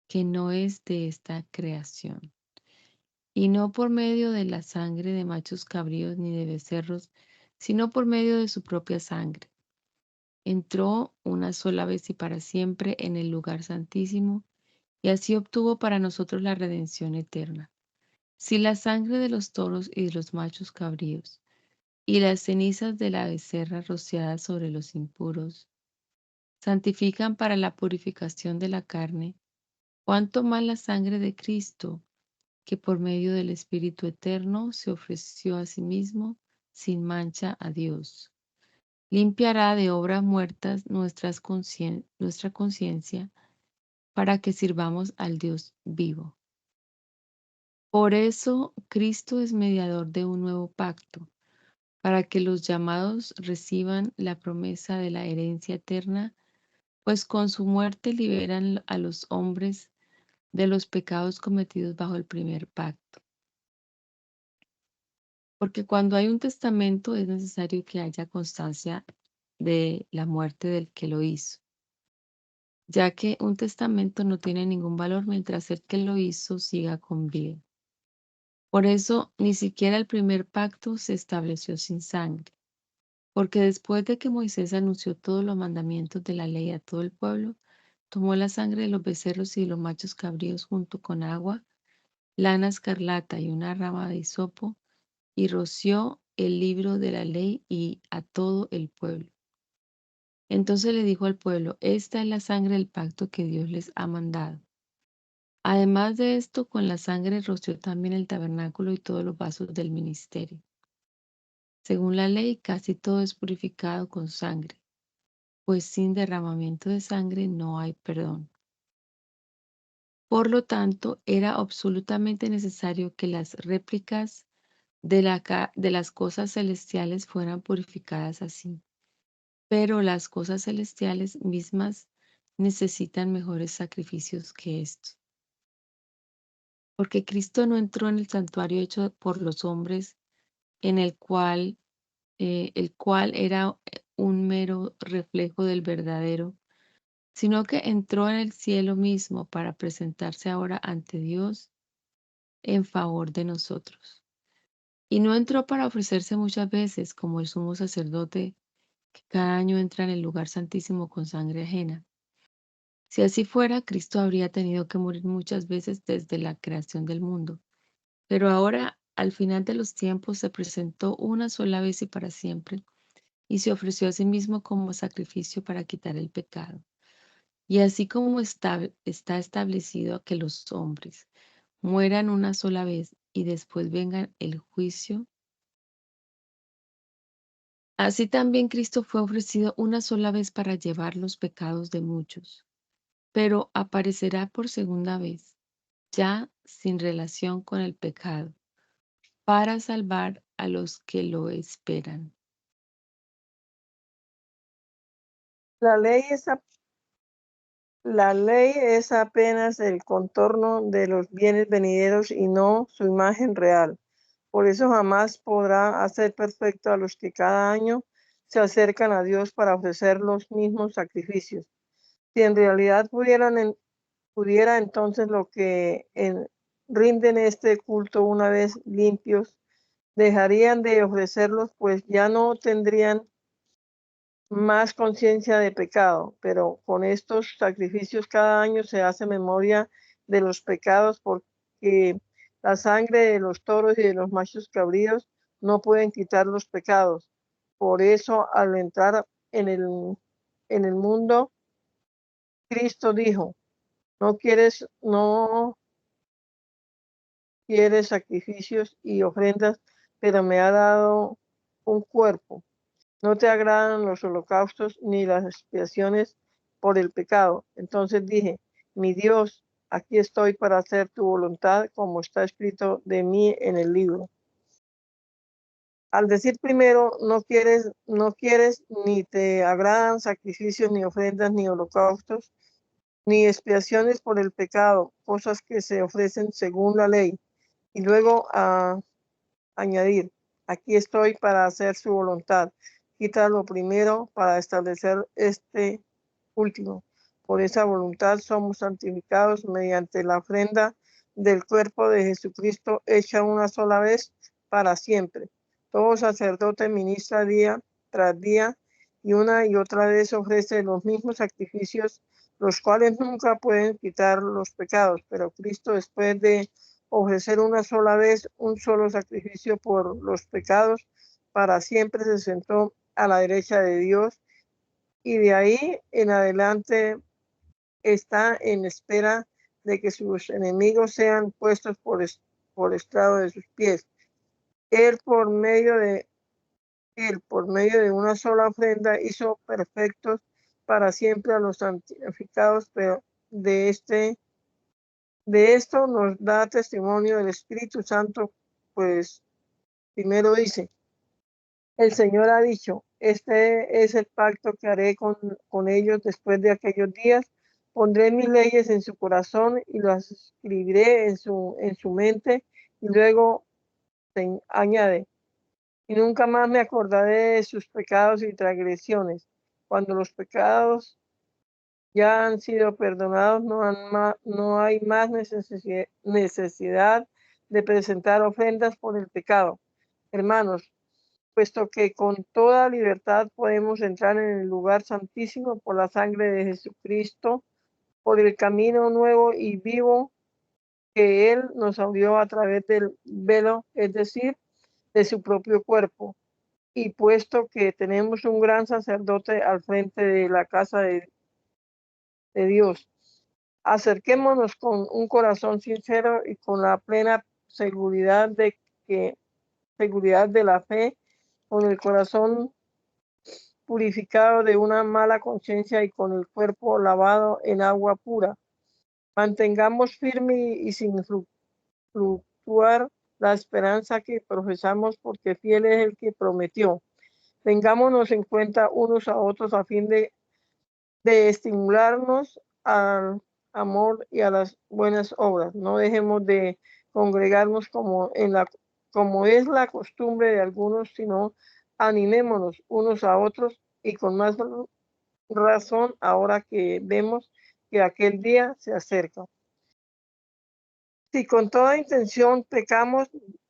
que no es de esta creación, y no por medio de la sangre de machos cabríos ni de becerros, sino por medio de su propia sangre. Entró una sola vez y para siempre en el lugar santísimo, y así obtuvo para nosotros la redención eterna. Si la sangre de los toros y de los machos cabríos y las cenizas de la becerra rociadas sobre los impuros santifican para la purificación de la carne, cuánto más la sangre de Cristo, que por medio del Espíritu Eterno se ofreció a sí mismo sin mancha a Dios, limpiará de obras muertas nuestra conciencia para que sirvamos al Dios vivo. Por eso Cristo es mediador de un nuevo pacto, para que los llamados reciban la promesa de la herencia eterna, pues con su muerte liberan a los hombres de los pecados cometidos bajo el primer pacto. Porque cuando hay un testamento es necesario que haya constancia de la muerte del que lo hizo, ya que un testamento no tiene ningún valor mientras el que lo hizo siga con vida. Por eso ni siquiera el primer pacto se estableció sin sangre, porque después de que Moisés anunció todos los mandamientos de la ley a todo el pueblo, tomó la sangre de los becerros y de los machos cabríos junto con agua, lana escarlata y una rama de hisopo, y roció el libro de la ley y a todo el pueblo. Entonces le dijo al pueblo: esta es la sangre del pacto que Dios les ha mandado. Además de esto, con la sangre roció también el tabernáculo y todos los vasos del ministerio. Según la ley, casi todo es purificado con sangre, pues sin derramamiento de sangre no hay perdón. Por lo tanto, era absolutamente necesario que las réplicas de las cosas celestiales fueran purificadas así. Pero las cosas celestiales mismas necesitan mejores sacrificios que estos. Porque Cristo no entró en el santuario hecho por los hombres, en el cual era un mero reflejo del verdadero, sino que entró en el cielo mismo para presentarse ahora ante Dios en favor de nosotros. Y no entró para ofrecerse muchas veces como el sumo sacerdote que cada año entra en el lugar santísimo con sangre ajena. Si así fuera, Cristo habría tenido que morir muchas veces desde la creación del mundo. Pero ahora, al final de los tiempos, se presentó una sola vez y para siempre, y se ofreció a sí mismo como sacrificio para quitar el pecado. Y así como está establecido que los hombres mueran una sola vez y después vengan el juicio, así también Cristo fue ofrecido una sola vez para llevar los pecados de muchos, pero aparecerá por segunda vez, ya sin relación con el pecado, para salvar a los que lo esperan. La ley es apenas el contorno de los bienes venideros y no su imagen real. Por eso jamás podrá hacer perfecto a los que cada año se acercan a Dios para ofrecer los mismos sacrificios. Si en realidad pudiera entonces lo que rinden este culto una vez limpios, dejarían de ofrecerlos, pues ya no tendrían más conciencia de pecado, pero con estos sacrificios cada año se hace memoria de los pecados, porque la sangre de los toros y de los machos cabríos no pueden quitar los pecados. Por eso, al entrar en el mundo, Cristo dijo: no quieres sacrificios y ofrendas, pero me ha dado un cuerpo. No te agradan los holocaustos ni las expiaciones por el pecado. Entonces dije: mi Dios, aquí estoy para hacer tu voluntad, como está escrito de mí en el libro. Al decir primero, no quieres, ni te agradan sacrificios, ni ofrendas, ni holocaustos, ni expiaciones por el pecado, cosas que se ofrecen según la ley. Y luego añadir: aquí estoy para hacer su voluntad. Quita lo primero para establecer este último. Por esa voluntad somos santificados mediante la ofrenda del cuerpo de Jesucristo, hecha una sola vez para siempre. Todo sacerdote ministra día tras día y una y otra vez ofrece los mismos sacrificios, los cuales nunca pueden quitar los pecados. Pero Cristo, después de ofrecer una sola vez un solo sacrificio por los pecados, para siempre se sentó a la derecha de Dios, y de ahí en adelante está en espera de que sus enemigos sean puestos por estrado de sus pies. Él por medio de una sola ofrenda hizo perfectos para siempre a los santificados, pero de esto nos da testimonio el Espíritu Santo, pues primero dice: el Señor ha dicho, este es el pacto que haré con ellos después de aquellos días. Pondré mis leyes en su corazón y las escribiré en su mente. Y luego se añade: y nunca más me acordaré de sus pecados y transgresiones. Cuando los pecados ya han sido perdonados, no hay más necesidad de presentar ofrendas por el pecado. Hermanos, puesto que con toda libertad podemos entrar en el lugar santísimo por la sangre de Jesucristo, por el camino nuevo y vivo que Él nos abrió a través del velo, es decir, de su propio cuerpo. Y puesto que tenemos un gran sacerdote al frente de la casa de Dios, acerquémonos con un corazón sincero y con la plena seguridad de la fe, con el corazón purificado de una mala conciencia y con el cuerpo lavado en agua pura. Mantengamos firme y sin fluctuar la esperanza que profesamos, porque fiel es el que prometió. Tengámonos en cuenta unos a otros a fin de estimularnos al amor y a las buenas obras. No dejemos de congregarnos como es la costumbre de algunos, sino animémonos unos a otros, y con más razón ahora que vemos que aquel día se acerca. Si con toda intención pecamos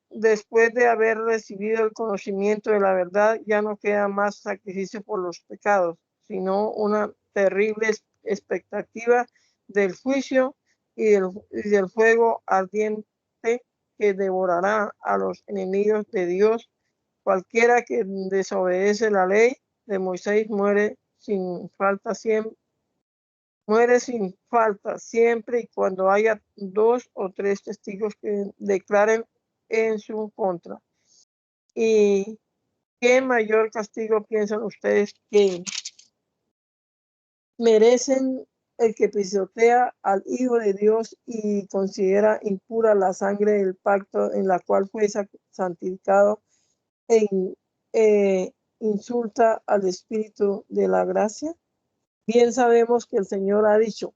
después de haber recibido el conocimiento de la verdad, ya no queda más sacrificio por los pecados, sino una terrible expectativa del juicio y del fuego ardiente que devorará a los enemigos de Dios. Cualquiera que desobedece la ley de Moisés muere sin falta siempre y cuando haya 2 o 3 testigos que declaren en su contra. ¿Y qué mayor castigo piensan ustedes que merecen el que pisotea al Hijo de Dios y considera impura la sangre del pacto en la cual fue santificado e insulta al Espíritu de la gracia? Bien sabemos que el Señor ha dicho: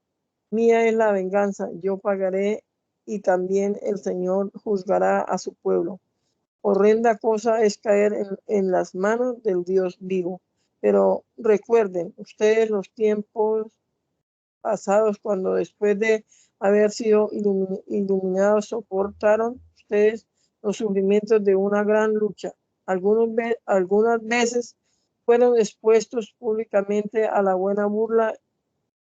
mía es la venganza, yo pagaré, y también el Señor juzgará a su pueblo. Horrenda cosa es caer en las manos del Dios vivo. Pero recuerden ustedes los tiempos pasados, cuando después de haber sido iluminados soportaron ustedes los sufrimientos de una gran lucha. Algunas veces fueron expuestos públicamente a la buena burla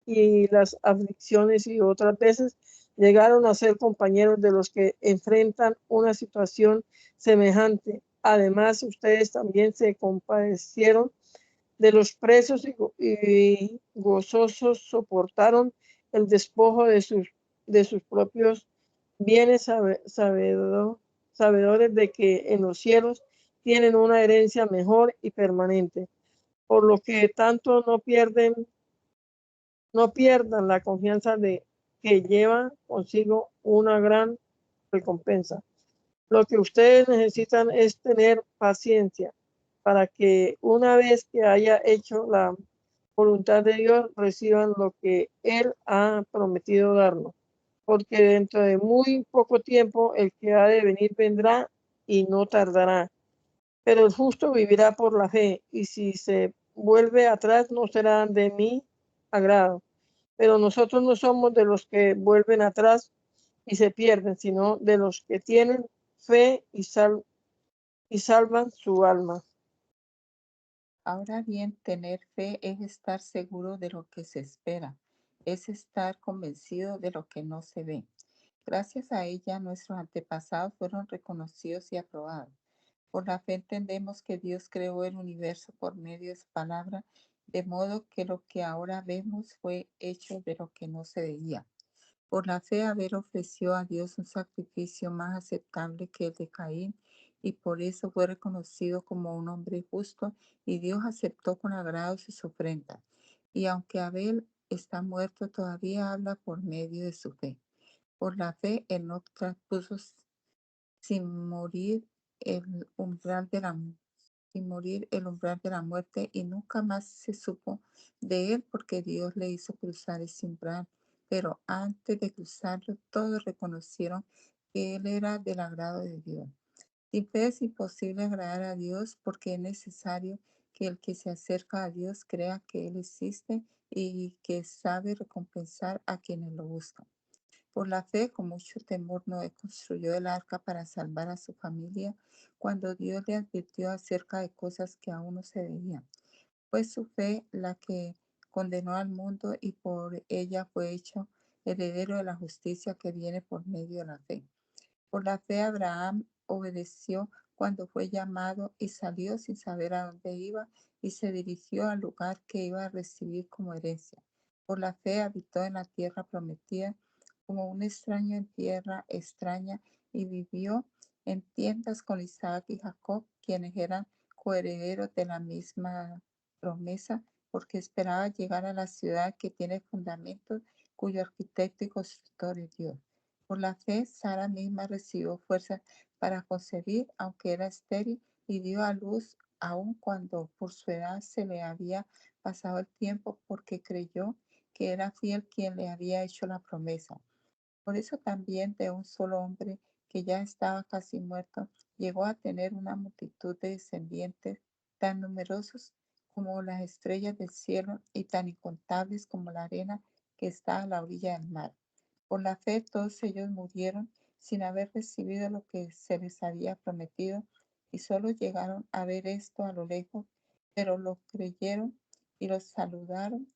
y las aflicciones, y otras veces llegaron a ser compañeros de los que enfrentan una situación semejante. Además, ustedes también se compadecieron de los presos y gozosos soportaron el despojo de sus propios bienes, sabedores de que en los cielos tienen una herencia mejor y permanente. Por lo que tanto no pierdan la confianza de que lleva consigo una gran recompensa. Lo que ustedes necesitan es tener paciencia para que una vez que haya hecho la voluntad de Dios, reciban lo que Él ha prometido darnos. Porque dentro de muy poco tiempo el que ha de venir vendrá y no tardará. Pero el justo vivirá por la fe, y si se vuelve atrás no será de mi agrado. Pero nosotros no somos de los que vuelven atrás y se pierden, sino de los que tienen fe y salvan su alma. Ahora bien, tener fe es estar seguro de lo que se espera, es estar convencido de lo que no se ve. Gracias a ella, nuestros antepasados fueron reconocidos y aprobados. Por la fe entendemos que Dios creó el universo por medio de su palabra, de modo que lo que ahora vemos fue hecho de lo que no se veía. Por la fe, Abel ofreció a Dios un sacrificio más aceptable que el de Caín, y por eso fue reconocido como un hombre justo, y Dios aceptó con agrado sus ofrendas. Y aunque Abel está muerto, todavía habla por medio de su fe. Por la fe, Enoc traspuso sin morir el umbral de la sin morir el umbral de la muerte, y nunca más se supo de él porque Dios le hizo cruzar ese umbral. Pero antes de cruzarlo, todos reconocieron que él era del agrado de Dios. Sin fe es imposible agradar a Dios, porque es necesario que el que se acerca a Dios crea que Él existe y que sabe recompensar a quienes lo buscan. Por la fe, con mucho temor, Noé construyó el arca para salvar a su familia cuando Dios le advirtió acerca de cosas que aún no se veían. Fue su fe la que condenó al mundo, y por ella fue hecho heredero de la justicia que viene por medio de la fe. Por la fe, Abraham obedeció cuando fue llamado, y salió sin saber a dónde iba, y se dirigió al lugar que iba a recibir como herencia. Por la fe habitó en la tierra prometida como un extraño en tierra extraña, y vivió en tiendas con Isaac y Jacob, quienes eran coherederos de la misma promesa, porque esperaba llegar a la ciudad que tiene fundamentos, cuyo arquitecto y constructor es Dios. Por la fe, Sara misma recibió fuerza para concebir, aunque era estéril, y dio a luz aun cuando por su edad se le había pasado el tiempo, porque creyó que era fiel quien le había hecho la promesa. Por eso también de un solo hombre que ya estaba casi muerto, llegó a tener una multitud de descendientes tan numerosos como las estrellas del cielo y tan incontables como la arena que está a la orilla del mar. Por la fe todos ellos murieron sin haber recibido lo que se les había prometido y solo llegaron a ver esto a lo lejos, pero lo creyeron y los saludaron,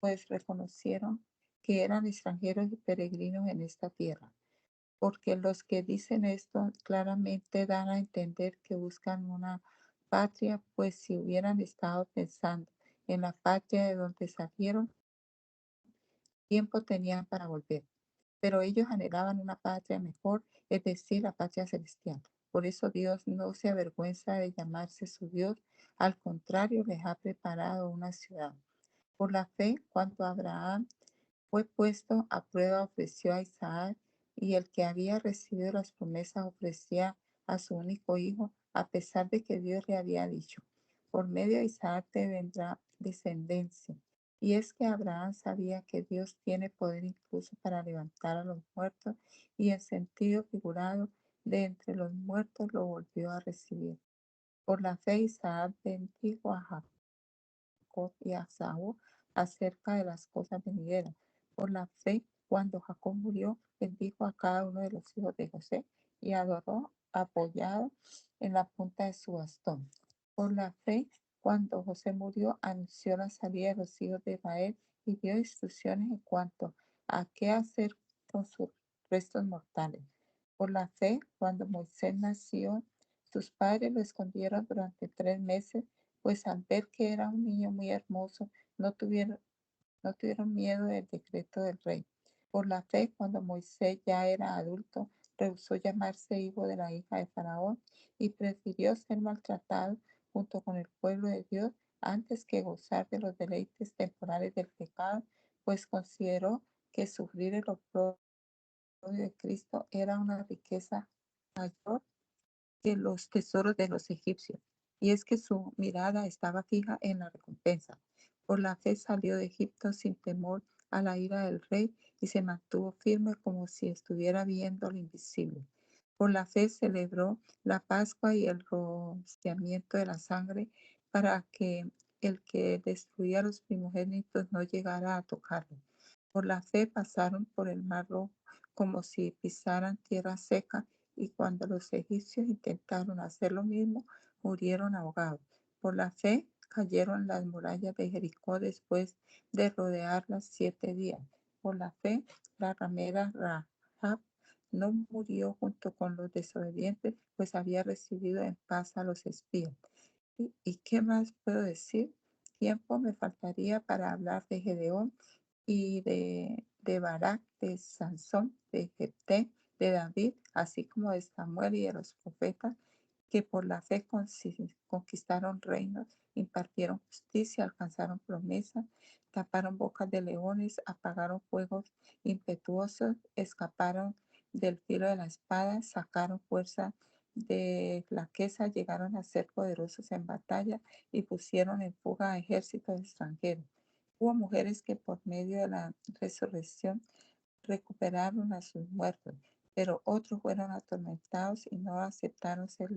pues reconocieron que eran extranjeros y peregrinos en esta tierra. Porque los que dicen esto claramente dan a entender que buscan una patria, pues si hubieran estado pensando en la patria de donde salieron, tiempo tenían para volver. Pero ellos anhelaban una patria mejor, es decir, la patria celestial. Por eso Dios no se avergüenza de llamarse su Dios, al contrario, les ha preparado una ciudad. Por la fe, cuando Abraham fue puesto a prueba, ofreció a Isaac, y el que había recibido las promesas ofrecía a su único hijo, a pesar de que Dios le había dicho, por medio de Isaac te vendrá descendencia. Y es que Abraham sabía que Dios tiene poder incluso para levantar a los muertos, y en sentido figurado, de entre los muertos lo volvió a recibir. Por la fe Isaac bendijo a Jacob y a Esaú acerca de las cosas venideras. Por la fe, cuando Jacob murió, bendijo a cada uno de los hijos de José y adoró apoyado en la punta de su bastón. Por la fe, cuando José murió, anunció la salida de los hijos de Israel y dio instrucciones en cuanto a qué hacer con sus restos mortales. Por la fe, cuando Moisés nació, sus padres lo escondieron durante 3 meses, pues al ver que era un niño muy hermoso, no tuvieron miedo del decreto del rey. Por la fe, cuando Moisés ya era adulto, rehusó llamarse hijo de la hija de Faraón y prefirió ser maltratado junto con el pueblo de Dios antes que gozar de los deleites temporales del pecado, pues consideró que sufrir el oprobio de Cristo era una riqueza mayor que los tesoros de los egipcios. Y es que su mirada estaba fija en la recompensa. Por la fe salió de Egipto sin temor a la ira del rey y se mantuvo firme como si estuviera viendo lo invisible. Por la fe celebró la Pascua y el rociamiento de la sangre para que el que destruía a los primogénitos no llegara a tocarlo. Por la fe pasaron por el mar rojo como si pisaran tierra seca, y cuando los egipcios intentaron hacer lo mismo, murieron ahogados. Por la fe cayeron las murallas de Jericó después de rodearlas 7 días. Por la fe, la ramera Rahab no murió junto con los desobedientes, pues había recibido en paz a los espías. ¿Y qué más puedo decir? Tiempo me faltaría para hablar de Gedeón y de Barak, de Sansón, de Jefté, de David, así como de Samuel y de los profetas, que por la fe conquistaron reinos, impartieron justicia, alcanzaron promesas, taparon bocas de leones, apagaron fuegos impetuosos, escaparon del filo de la espada, sacaron fuerza de flaqueza, llegaron a ser poderosos en batalla y pusieron en fuga a ejércitos extranjeros. Hubo mujeres que por medio de la resurrección recuperaron a sus muertos, pero otros fueron atormentados y no aceptaron ser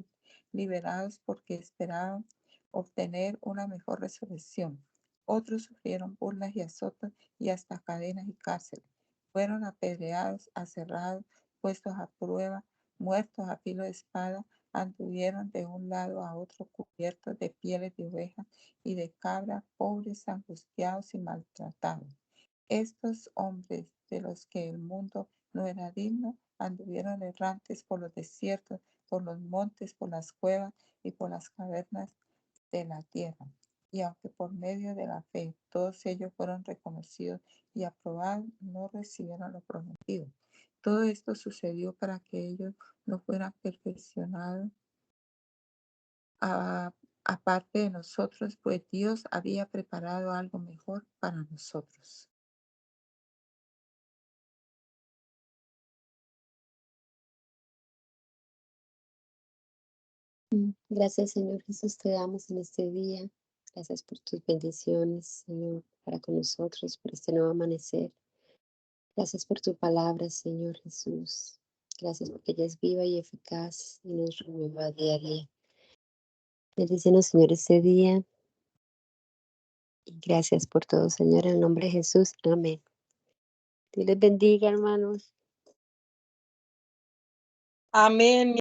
liberados porque esperaban obtener una mejor resurrección. Otros sufrieron burlas y azotes y hasta cadenas y cárceles. Fueron apedreados, aserrados, puestos a prueba, muertos a filo de espada, anduvieron de un lado a otro cubiertos de pieles de oveja y de cabra, pobres, angustiados y maltratados. Estos hombres de los que el mundo no era digno, anduvieron errantes por los desiertos, por los montes, por las cuevas y por las cavernas de la tierra. Y aunque por medio de la fe todos ellos fueron reconocidos y aprobados, no recibieron lo prometido. Todo esto sucedió para que ellos no fueran perfeccionados aparte de nosotros, pues Dios había preparado algo mejor para nosotros. Gracias, Señor Jesús, te damos en este día. Gracias por tus bendiciones, Señor, para con nosotros, por este nuevo amanecer. Gracias por tu palabra, Señor Jesús. Gracias porque ella es viva y eficaz y nos renueva día a día. Bendícenos, Señor, este día. Y gracias por todo, Señor, en el nombre de Jesús. Amén. Dios les bendiga, hermanos. Amén.